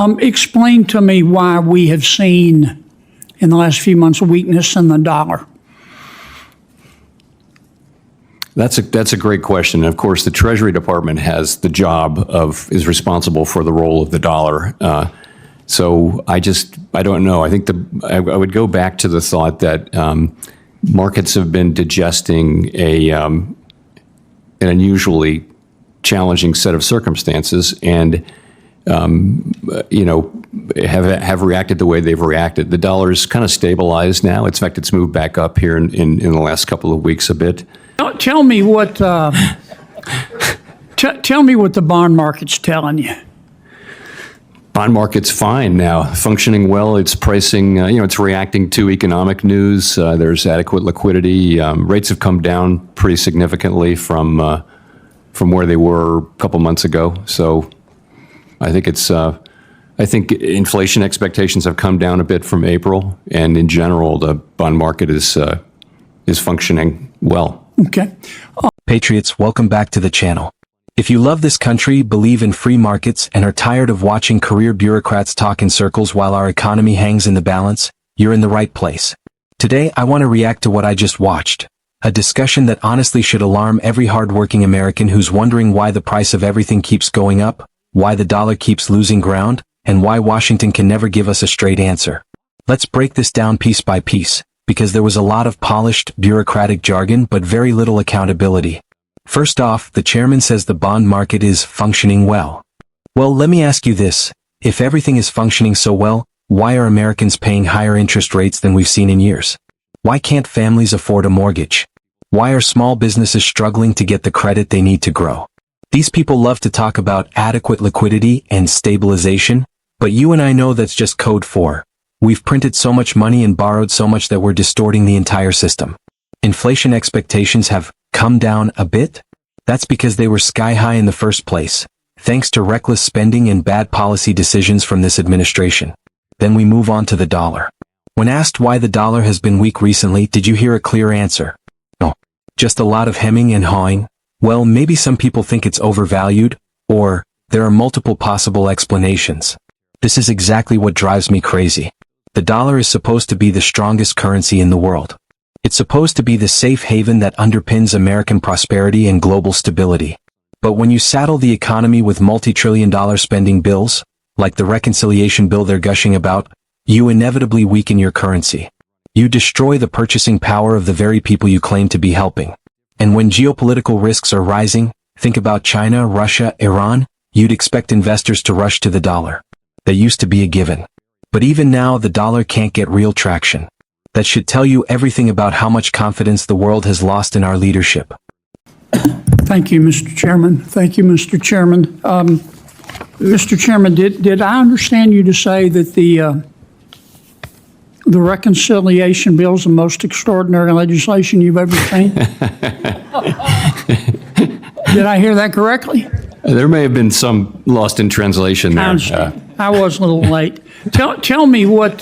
Explain to me why we have seen in the last few months a weakness in the dollar. That's a great question. And of course, the Treasury Department is responsible for the role of the dollar. So I don't know. I think I would go back to the thought that markets have been digesting an unusually challenging set of circumstances, and have reacted the way they've reacted. The dollar's kind of stabilized now. In fact, it's moved back up here in the last couple of weeks a bit. Tell me what tell me what the bond market's telling you. Bond market's fine now, functioning well. It's pricing, it's reacting to economic news. There's adequate liquidity. Rates have come down pretty significantly from where they were a couple months ago. So I think I think inflation expectations have come down a bit from April, and in general, the bond market is functioning well. Okay. Patriots, welcome back to the channel. If you love this country, believe in free markets, and are tired of watching career bureaucrats talk in circles while our economy hangs in the balance, you're in the right place. Today, I want to react to what I just watched. A discussion that honestly should alarm every hardworking American who's wondering why the price of everything keeps going up, why the dollar keeps losing ground, and why Washington can never give us a straight answer. Let's break this down piece by piece, because there was a lot of polished, bureaucratic jargon but very little accountability. First off, the chairman says the bond market is functioning well. Well, let me ask you this. If everything is functioning so well, why are Americans paying higher interest rates than we've seen in years? Why can't families afford a mortgage? Why are small businesses struggling to get the credit they need to grow? These people love to talk about adequate liquidity and stabilization, but you and I know that's just code for we've printed so much money and borrowed so much that we're distorting the entire system. Inflation expectations have come down a bit. That's because they were sky high in the first place, thanks to reckless spending and bad policy decisions from this administration. Then we move on to the dollar. When asked why the dollar has been weak recently, did you hear a clear answer? No. Just a lot of hemming and hawing. Well, maybe some people think it's overvalued, or there are multiple possible explanations. This is exactly what drives me crazy. The dollar is supposed to be the strongest currency in the world. It's supposed to be the safe haven that underpins American prosperity and global stability. But when you saddle the economy with multi-trillion-dollar spending bills, like the reconciliation bill they're gushing about, you inevitably weaken your currency. You destroy the purchasing power of the very people you claim to be helping. And when geopolitical risks are rising, think about China, Russia, Iran, you'd expect investors to rush to the dollar. That used to be a given. But even now, the dollar can't get real traction. That should tell you everything about how much confidence the world has lost in our leadership. Thank you, Mr. Chairman. Thank you, Mr. Chairman. Mr. Chairman, did I understand you to say that the reconciliation bill is the most extraordinary legislation you've ever seen? Did I hear that correctly? There may have been some lost in translation there. I was a little late. Tell me what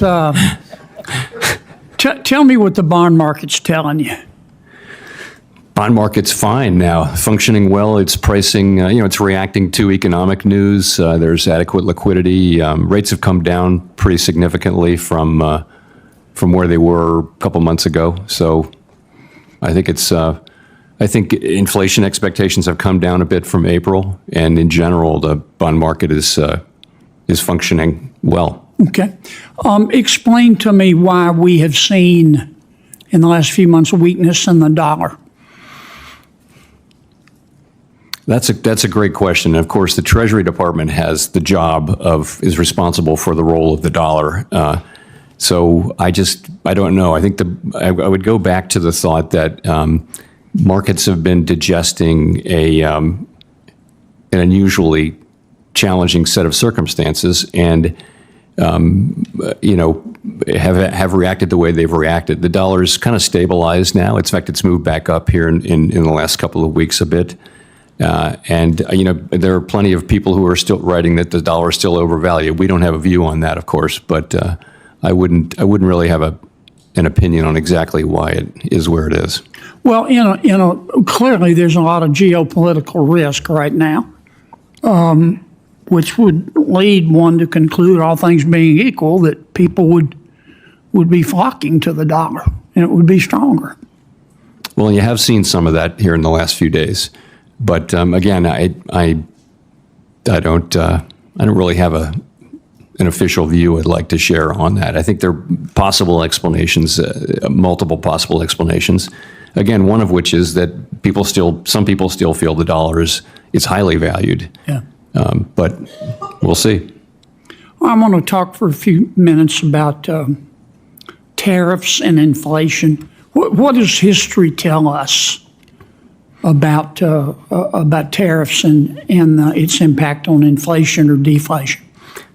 tell me what the bond market's telling you. Bond market's fine now, functioning well. It's pricing, it's reacting to economic news. There's adequate liquidity. Rates have come down pretty significantly from where they were a couple months ago. So I think I think inflation expectations have come down a bit from April, and in general, the bond market is functioning well. Okay. Explain to me why we have seen in the last few months a weakness in the dollar. That's a great question. And of course, the Treasury Department is responsible for the role of the dollar. So I don't know. I think I would go back to the thought that markets have been digesting an unusually challenging set of circumstances, and have reacted the way they've reacted. The dollar's kind of stabilized now. In fact, it's moved back up here in the last couple of weeks a bit. There are plenty of people who are still writing that the dollar is still overvalued. We don't have a view on that, of course, but I wouldn't really have an opinion on exactly why it is where it is. Well, clearly there's a lot of geopolitical risk right now. which would lead one to conclude, all things being equal, that people would be flocking to the dollar and it would be stronger. Well, you have seen some of that here in the last few days, but again, I don't really have an official view I'd like to share on that. I think there are possible explanations, multiple possible explanations. Again, one of which is that some people still feel the dollar is highly valued. Yeah. But we'll see. I want to talk for a few minutes about tariffs and inflation. What does history tell us about tariffs and its impact on inflation or deflation?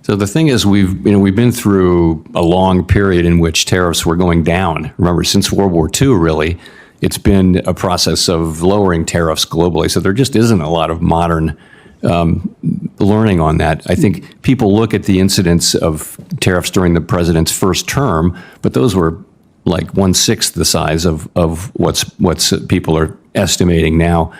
So the thing is, we've been through a long period in which tariffs were going down. Remember, since World War II, really, it's been a process of lowering tariffs globally. So there just isn't a lot of modern learning on that. I think people look at the incidence of tariffs during the president's first term, but those were like 1/6 the size of what's people are estimating now.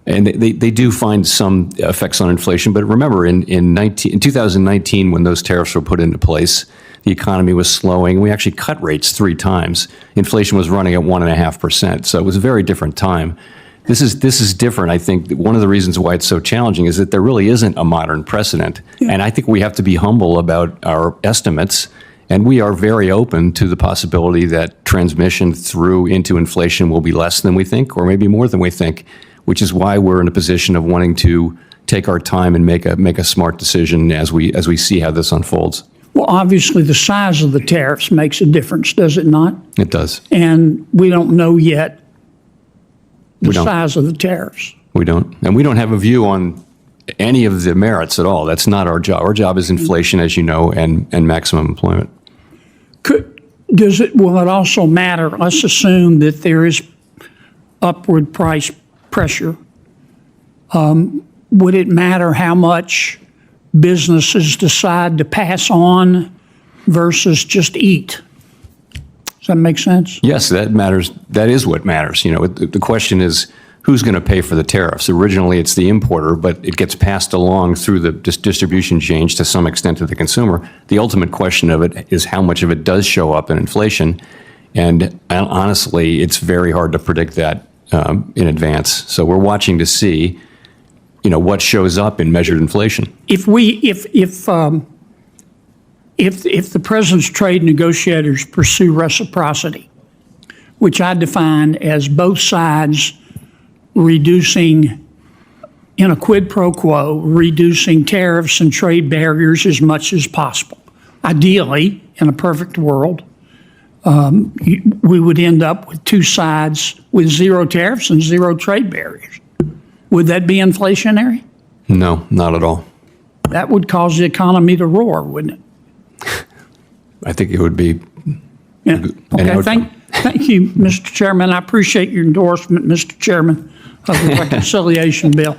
And they do find some effects on inflation. But remember, in 2019, when those tariffs were put into place, the economy was slowing. We actually cut rates 3 times. Inflation was running at 1.5%. So it was a very different time. This is different. I think one of the reasons why it's so challenging is that there really isn't a modern precedent. Yeah. And I think we have to be humble about our estimates. And we are very open to the possibility that transmission through into inflation will be less than we think, or maybe more than we think, which is why we're in a position of wanting to take our time and make a smart decision as we see how this unfolds. Well, obviously, the size of the tariffs makes a difference, does it not? It does. And we don't know yet the size of the tariffs. We don't. And we don't have a view on any of the merits at all. That's not our job. Our job is inflation, as you know, and maximum employment. Will it also matter? Let's assume that there is upward price pressure. Would it matter how much businesses decide to pass on versus just eat? Does that make sense? Yes, that matters. That is what matters. The question is, who's going to pay for the tariffs? Originally, it's the importer, but it gets passed along through the distribution chain to some extent to the consumer. The ultimate question of it is how much of it does show up in inflation. And honestly, it's very hard to predict that in advance. So we're watching to see, what shows up in measured inflation. If the president's trade negotiators pursue reciprocity, which I define as both sides reducing, in a quid pro quo, reducing tariffs and trade barriers as much as possible. Ideally, in a perfect world, we would end up with 2 sides with 0 tariffs and 0 trade barriers. Would that be inflationary? No, not at all. That would cause the economy to roar, wouldn't it? I think it would be. Yeah. Okay. Thank you, Mr. Chairman. I appreciate your endorsement, Mr. Chairman, of the reconciliation bill.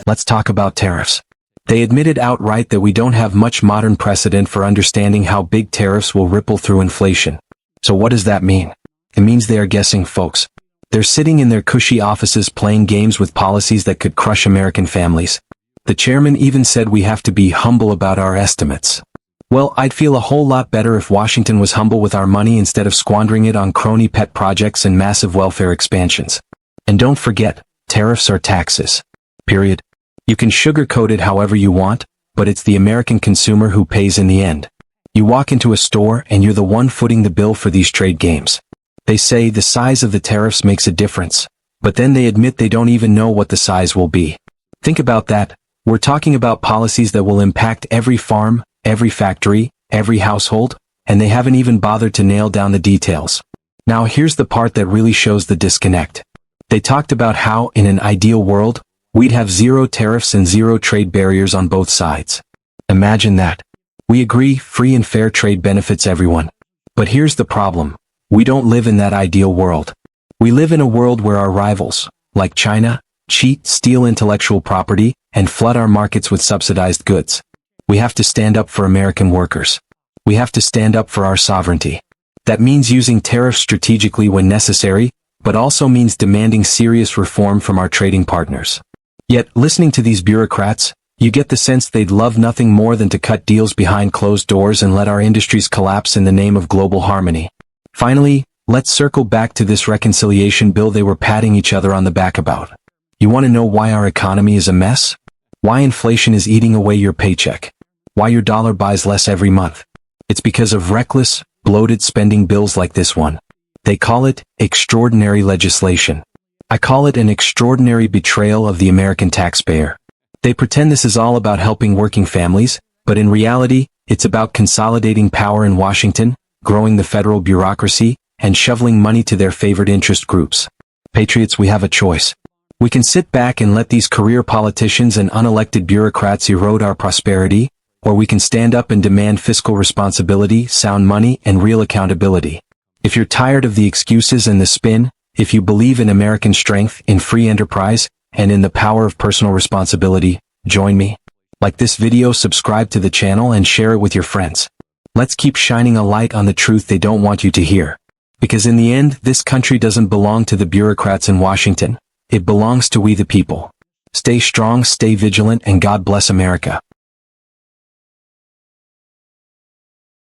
Let's talk about tariffs. They admitted outright that we don't have much modern precedent for understanding how big tariffs will ripple through inflation. So what does that mean? It means they are guessing, folks. They're sitting in their cushy offices playing games with policies that could crush American families. The chairman even said we have to be humble about our estimates. Well, I'd feel a whole lot better if Washington was humble with our money instead of squandering it on crony pet projects and massive welfare expansions. And don't forget, tariffs are taxes. Period. You can sugarcoat it however you want, but it's the American consumer who pays in the end. You walk into a store and you're the one footing the bill for these trade games. They say the size of the tariffs makes a difference, but then they admit they don't even know what the size will be. Think about that. We're talking about policies that will impact every farm, every factory, every household, and they haven't even bothered to nail down the details. Now here's the part that really shows the disconnect. They talked about how, in an ideal world, we'd have 0 tariffs and 0 trade barriers on both sides. Imagine that. We agree free and fair trade benefits everyone. But here's the problem. We don't live in that ideal world. We live in a world where our rivals, like China, cheat, steal intellectual property, and flood our markets with subsidized goods. We have to stand up for American workers. We have to stand up for our sovereignty. That means using tariffs strategically when necessary, but also means demanding serious reform from our trading partners. Yet, listening to these bureaucrats, You get the sense they'd love nothing more than to cut deals behind closed doors and let our industries collapse in the name of global harmony. Finally, let's circle back to this reconciliation bill they were patting each other on the back about. You want to know why our economy is a mess? Why inflation is eating away your paycheck? Why your dollar buys less every month? It's because of reckless, bloated spending bills like this one. They call it extraordinary legislation. I call it an extraordinary betrayal of the American taxpayer. They pretend this is all about helping working families, but in reality, it's about consolidating power in Washington, growing the federal bureaucracy, and shoveling money to their favorite interest groups. Patriots, we have a choice. We can sit back and let these career politicians and unelected bureaucrats erode our prosperity, or we can stand up and demand fiscal responsibility, sound money, and real accountability. If you're tired of the excuses and the spin, if you believe in American strength, in free enterprise, and in the power of personal responsibility, join me. Like this video, subscribe to the channel, and share it with your friends. Let's keep shining a light on the truth they don't want you to hear. Because in the end, this country doesn't belong to the bureaucrats in Washington. It belongs to we the people. Stay strong, stay vigilant, and God bless America.